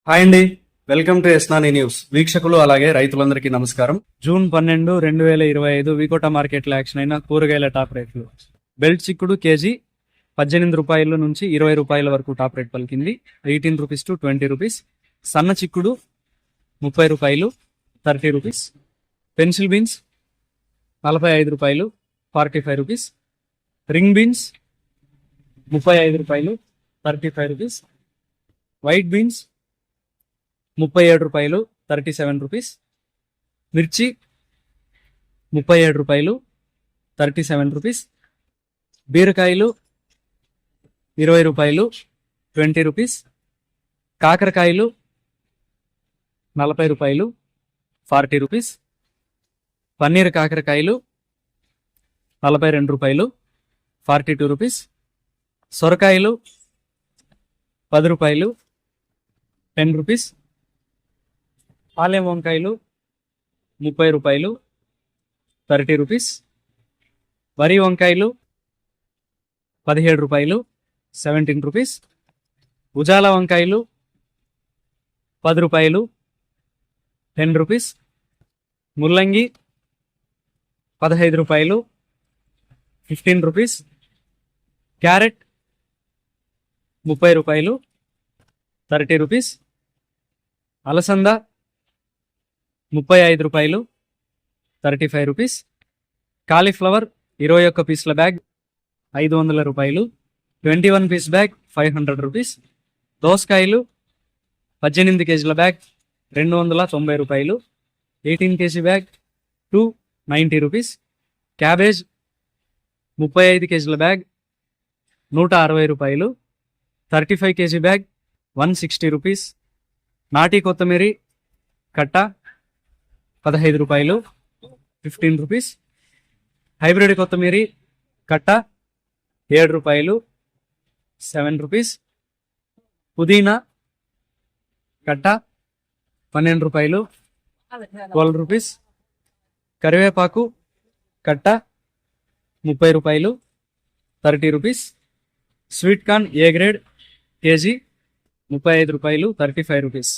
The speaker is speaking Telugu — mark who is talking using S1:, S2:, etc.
S1: హాయ్ అండి, వెల్కమ్ టు ఎస్నాని న్యూస్. వీక్షకులు అలాగే రైతులందరికీ నమస్కారం.
S2: జూన్ 12, 2025 వికోట మార్కెట్లో యాక్షన్ అయిన కూరగాయల టాప్ రేట్లు. బెల్ట్ చిక్కుడు కేజీ 18 రూపాయల నుంచి 20 రూపాయల వరకు టాప్ రేట్ పలికింది. 18 రూపీస్ టు 20 రూపీస్. సన్న చిక్కుడు 30 రూపాయలు, 30 రూపీస్. పెన్సిల్ బీన్స్ 45 రూపాయలు, 45 రూపీస్. రింగ్ బీన్స్ 35 రూపాయలు, 35 రూపీస్. వైట్ బీన్స్ 37 రూపాయలు, 37 రూపీస్. మిర్చి 37 రూపాయలు, 37 రూపీస్. బీరకాయలు 20 రూపాయలు, 20 రూపీస్. కాకరకాయలు 40 రూపాయలు, 40 రూపీస్. పన్నీర్ కాకరకాయలు 42 రూపాయలు, 42 రూపీస్. సొరకాయలు 10 రూపాయలు, 10 రూపీస్. పాలెం వంకాయలు 30 రూపాయలు, 30 రూపీస్. వరి వంకాయలు 17 రూపాయలు, 17 రూపీస్. ఉజాల వంకాయలు 10 రూపాయలు, 10 రూపీస్. ముల్లంగి 15 రూపాయలు, 15 రూపీస్. క్యారెట్ 30 రూపాయలు, 30 రూపీస్. అలసంద 35 రూపాయలు, 35 రూపీస్. కాలీఫ్లవర్ 21 పీసుల బ్యాగ్ 500 రూపాయలు, 21 పీస్ బ్యాగ్ 500 రూపీస్. దోసకాయలు 18 కేజీల బ్యాగ్ 290 రూపాయలు, 18 కేజీ బ్యాగ్ 290 రూపీస్. క్యాబేజ్ 35 కేజీల బ్యాగ్ 160 రూపాయలు, 35 కేజీ బ్యాగ్ 160 రూపీస్. నాటి కొత్తిమీర కట్ట 15 రూపాయలు, 15 రూపీస్. హైబ్రిడ్ కొత్తిమీర కట్ట 7 రూపాయలు, 7 రూపీస్. పుదీనా కట్ట 12 రూపాయలు, 12 రూపీస్. కరివేపాకు కట్ట 30 రూపాయలు, 30 rupees. Sweet corn A grade KG 35 రూపాయలు, 35 రూపీస్.